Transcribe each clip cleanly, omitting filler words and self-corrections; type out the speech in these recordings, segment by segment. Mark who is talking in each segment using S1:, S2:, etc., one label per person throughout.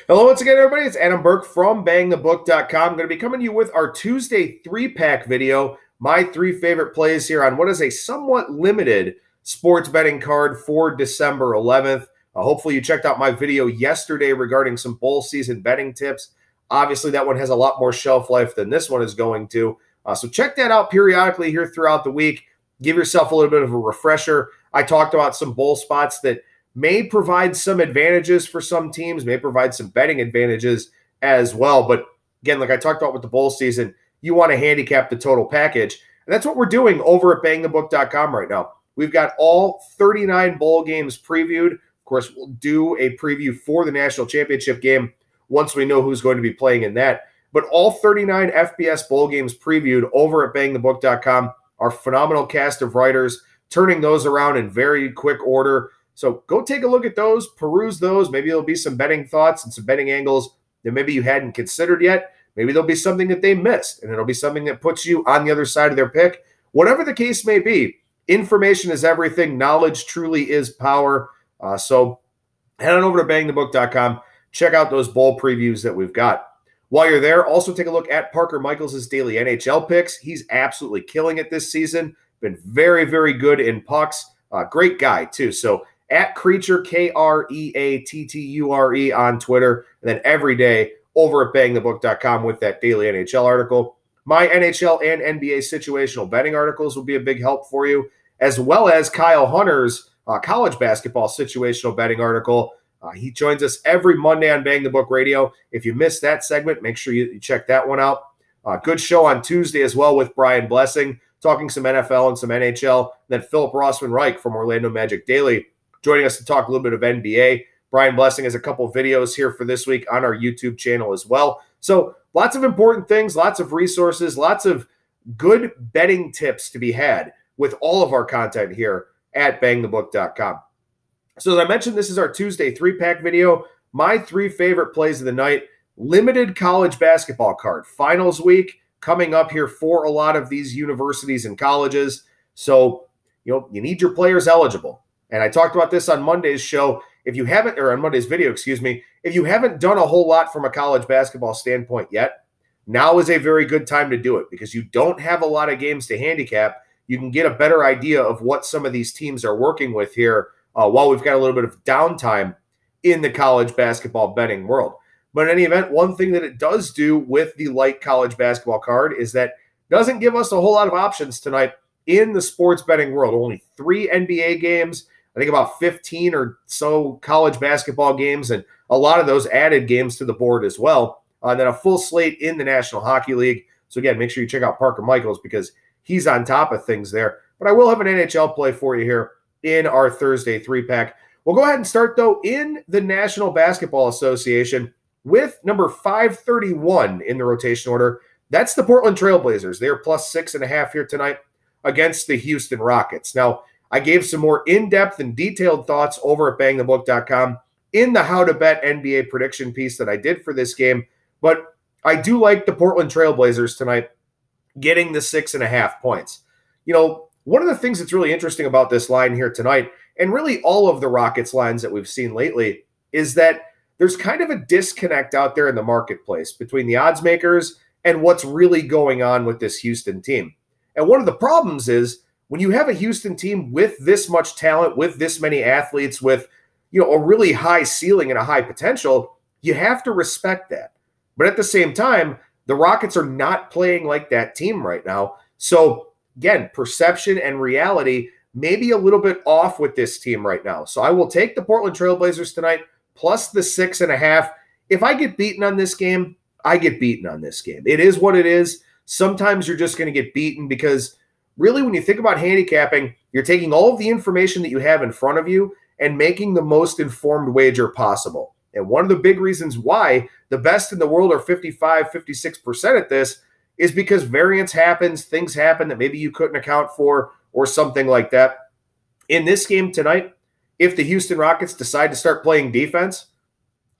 S1: Hello once again, everybody. It's Adam Burke from BangTheBook.com. I'm going to be coming to you with our Tuesday three-pack video, my three favorite plays here on what is a somewhat limited sports betting card for December 11th. Hopefully you checked out my video yesterday regarding some bowl season betting tips. Obviously, that one has a lot more shelf life than this one is going to. So check that out periodically here throughout the week. Give yourself a little bit of a refresher. I talked about some bowl spots that may provide some advantages for some teams, may provide some betting advantages as well. But again, like I talked about with the bowl season, you want to handicap the total package. And that's what we're doing over at bangthebook.com right now. We've got all 39 bowl games previewed. Of course, we'll do a preview for the national championship game once we know who's going to be playing in that. But all 39 FBS bowl games previewed over at bangthebook.com. Our phenomenal cast of writers turning those around in very quick order. So go take a look at those, peruse those. Maybe there'll be some betting thoughts and some betting angles that maybe you hadn't considered yet. Maybe there'll be something that they missed, and it'll be something that puts you on the other side of their pick. Whatever the case may be, information is everything. Knowledge truly is power. So head on over to bangthebook.com. Check out those bowl previews that we've got. While you're there, also take a look at Parker Michaels' daily NHL picks. He's absolutely killing it this season. Been very, very good in pucks. Great guy, too. So at Creature, Kreatture on Twitter, and then every day over at bangthebook.com with that daily NHL article. My NHL and NBA situational betting articles will be a big help for you, as well as Kyle Hunter's college basketball situational betting article. He joins us every Monday on Bang the Book Radio. If you missed that segment, make sure you check that one out. Good show on Tuesday as well with Brian Blessing, talking some NFL and some NHL. Then Philip Rossman-Reich from Orlando Magic Daily joining us to talk a little bit of NBA. Brian Blessing has a couple of videos here for this week on our YouTube channel as well. So lots of important things, lots of resources, lots of good betting tips to be had with all of our content here at bangthebook.com. So as I mentioned, this is our Tuesday three-pack video. My three favorite plays of the night. Limited college basketball card. Finals week coming up here for a lot of these universities and colleges. So, you need your players eligible. And I talked about this on Monday's show. If you haven't, or on Monday's video, if you haven't done a whole lot from a college basketball standpoint yet, now is a very good time to do it because you don't have a lot of games to handicap. You can get a better idea of what some of these teams are working with here while we've got a little bit of downtime in the college basketball betting world. But in any event, one thing that it does do with the light college basketball card is that it doesn't give us a whole lot of options tonight in the sports betting world. Only 3 NBA games, I think about 15 or so college basketball games, and a lot of those added games to the board as well. And then a full slate in the National Hockey League. So again, make sure you check out Parker Michaels because he's on top of things there. But I will have an NHL play for you here in our Thursday three-pack. We'll go ahead and start, though, in the National Basketball Association with number 531 in the rotation order. That's the Portland Trailblazers. They're plus 6.5 here tonight against the Houston Rockets. Now, I gave some more in-depth and detailed thoughts over at bangthebook.com in the How to Bet NBA prediction piece that I did for this game, but I do like the Portland Trailblazers tonight getting the 6.5 points. One of the things that's really interesting about this line here tonight, and really all of the Rockets lines that we've seen lately, is that there's kind of a disconnect out there in the marketplace between the odds makers and what's really going on with this Houston team. And one of the problems is when you have a Houston team with this much talent, with this many athletes, with a really high ceiling and a high potential, you have to respect that. But at the same time, the Rockets are not playing like that team right now. So again, perception and reality may be a little bit off with this team right now. So I will take the Portland Trailblazers tonight plus the 6.5. If I get beaten on this game, I get beaten on this game. It is what it is. Sometimes you're just going to get beaten because really when you think about handicapping, you're taking all of the information that you have in front of you and making the most informed wager possible. And one of the big reasons why the best in the world are 55, 56% at this is because variance happens, things happen that maybe you couldn't account for or something like that. In this game tonight, if the Houston Rockets decide to start playing defense,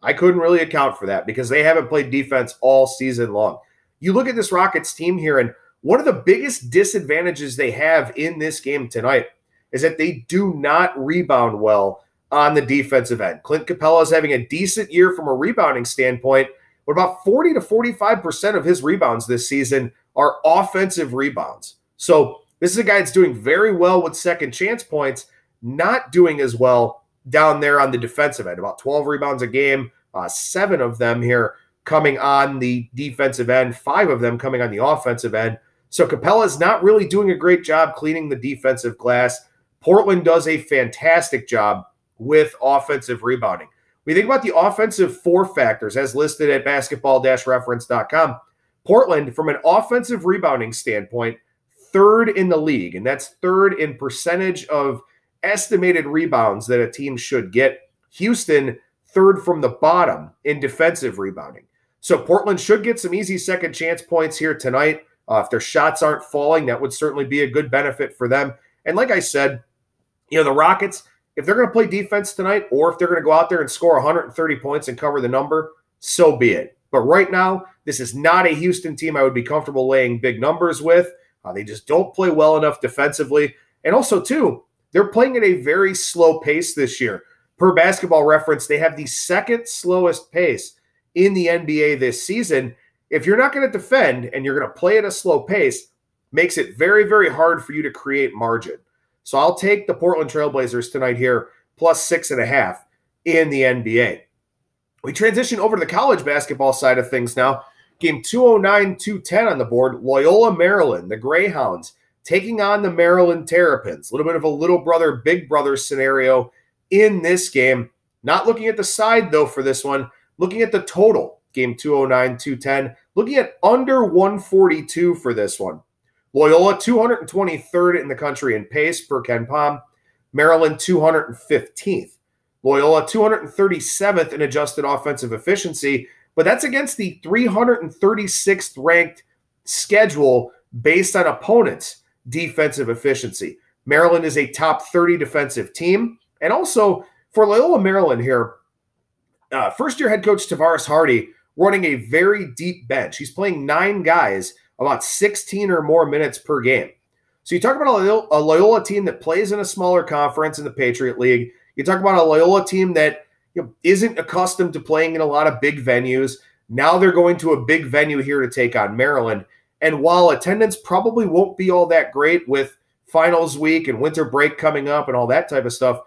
S1: I couldn't really account for that because they haven't played defense all season long. You look at this Rockets team here, and one of the biggest disadvantages they have in this game tonight is that they do not rebound well on the defensive end. Clint Capella is having a decent year from a rebounding standpoint, but about 40 to 45% of his rebounds this season are offensive rebounds. So this is a guy that's doing very well with second chance points, not doing as well down there on the defensive end. About 12 rebounds a game, 7 of them here coming on the defensive end, 5 of them coming on the offensive end. So Capella is not really doing a great job cleaning the defensive glass. Portland does a fantastic job with offensive rebounding. When you think about the offensive 4 factors as listed at basketball-reference.com, Portland, from an offensive rebounding standpoint, 3rd in the league, and that's 3rd in percentage of estimated rebounds that a team should get. Houston, 3rd from the bottom in defensive rebounding. So Portland should get some easy second chance points here tonight. If their shots aren't falling, that would certainly be a good benefit for them. And like I said, the Rockets, if they're going to play defense tonight, or if they're going to go out there and score 130 points and cover the number, so be it. But right now, this is not a Houston team I would be comfortable laying big numbers with. They just don't play well enough defensively. And also, too, they're playing at a very slow pace this year. Per Basketball Reference, they have the 2nd slowest pace in the NBA this season. If you're not going to defend and you're going to play at a slow pace, makes it very, very hard for you to create margin. So I'll take the Portland Trailblazers tonight here, plus 6.5 in the NBA. We transition over to the college basketball side of things now. Game 209-210 on the board. Loyola, Maryland, the Greyhounds, taking on the Maryland Terrapins. A little bit of a little brother, big brother scenario in this game. Not looking at the side, though, for this one. Looking at the total, game 209-210. Looking at under 142 for this one. Loyola, 223rd in the country in pace per Ken Pom. Maryland, 215th. Loyola, 237th in adjusted offensive efficiency, but that's against the 336th ranked schedule based on opponents' defensive efficiency. Maryland is a top 30 defensive team. And also, for Loyola Maryland here, first-year head coach Tavares Hardy running a very deep bench. He's playing 9 guys, about 16 or more minutes per game. So you talk about a Loyola team that plays in a smaller conference in the Patriot League. You talk about a Loyola team that isn't accustomed to playing in a lot of big venues. Now they're going to a big venue here to take on Maryland. And while attendance probably won't be all that great with finals week and winter break coming up and all that type of stuff,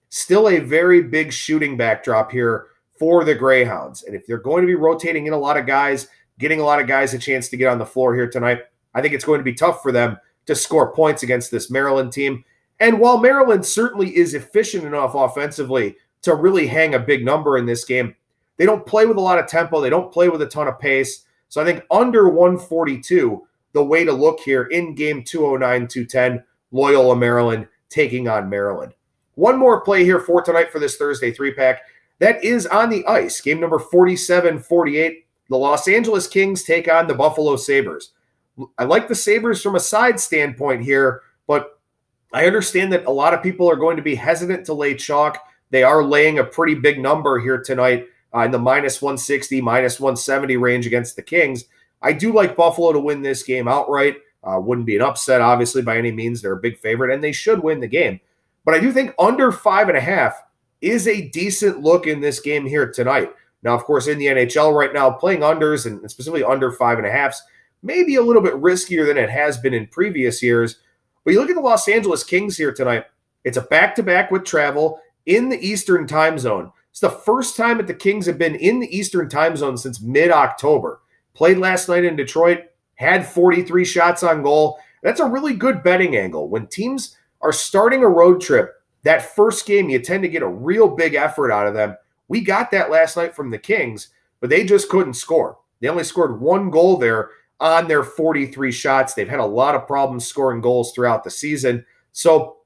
S1: still a very big shooting backdrop here for the Greyhounds. And if they're going to be rotating in a lot of guys, getting a lot of guys a chance to get on the floor here tonight, I think it's going to be tough for them to score points against this Maryland team. And while Maryland certainly is efficient enough offensively to really hang a big number in this game, they don't play with a lot of tempo. They don't play with a ton of pace. So I think under 142, the way to look here in game 209-210, Loyola Maryland taking on Maryland. One more play here for tonight for this Thursday 3-pack. That is on the ice. Game number 47-48. The Los Angeles Kings take on the Buffalo Sabres. I like the Sabres from a side standpoint here, but I understand that a lot of people are going to be hesitant to lay chalk. They are laying a pretty big number here tonight in the minus 160, minus 170 range against the Kings. I do like Buffalo to win this game outright. Wouldn't be an upset, obviously, by any means. They're a big favorite, and they should win the game. But I do think under 5.5 is a decent look in this game here tonight. Now, of course, in the NHL right now, playing unders and specifically under 5.5s may be a little bit riskier than it has been in previous years. But you look at the Los Angeles Kings here tonight. It's a back-to-back with travel in the Eastern time zone. It's the first time that the Kings have been in the Eastern time zone since mid-October. Played last night in Detroit, had 43 shots on goal. That's a really good betting angle. When teams are starting a road trip, that first game, you tend to get a real big effort out of them. We got that last night from the Kings, but they just couldn't score. They only scored 1 goal there on their 43 shots. They've had a lot of problems scoring goals throughout the season. So,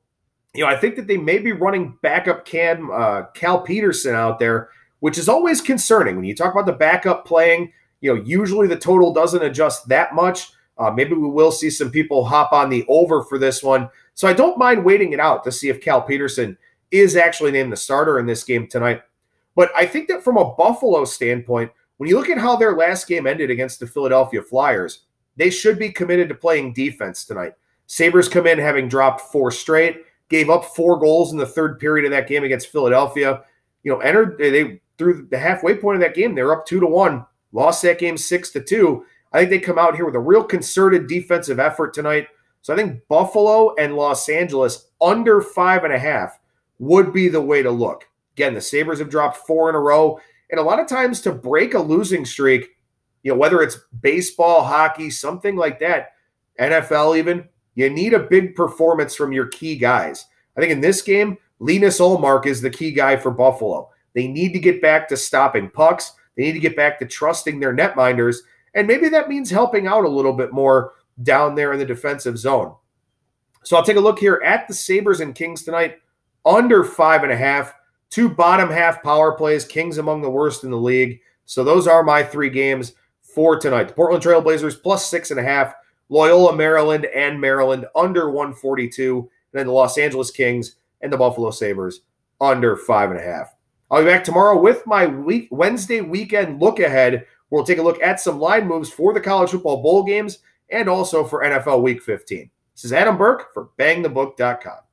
S1: I think that they may be running backup Cal Peterson out there, which is always concerning. When you talk about the backup playing, usually the total doesn't adjust that much. Maybe we will see some people hop on the over for this one. So I don't mind waiting it out to see if Cal Peterson is actually named the starter in this game tonight. But I think that from a Buffalo standpoint, when you look at how their last game ended against the Philadelphia Flyers, they should be committed to playing defense tonight. Sabres come in having dropped 4 straight, gave up 4 goals in the third period of that game against Philadelphia. They through the halfway point of that game, they were up 2-1, lost that game 6-2. I think they come out here with a real concerted defensive effort tonight. So I think Buffalo and Los Angeles under 5.5 would be the way to look. Again, the Sabres have dropped 4 in a row. And a lot of times to break a losing streak, whether it's baseball, hockey, something like that, NFL even, you need a big performance from your key guys. I think in this game, Linus Ullmark is the key guy for Buffalo. They need to get back to stopping pucks. They need to get back to trusting their netminders. And maybe that means helping out a little bit more down there in the defensive zone. So I'll take a look here at the Sabres and Kings tonight, under 5.5. 2 bottom half power plays, Kings among the worst in the league. So those are my 3 games for tonight. The Portland Trail Blazers plus 6.5. Loyola, Maryland, and Maryland under 142. And then the Los Angeles Kings and the Buffalo Sabres under 5.5. I'll be back tomorrow with my Wednesday weekend look ahead. We'll take a look at some line moves for the college football bowl games and also for NFL Week 15. This is Adam Burke for BangTheBook.com.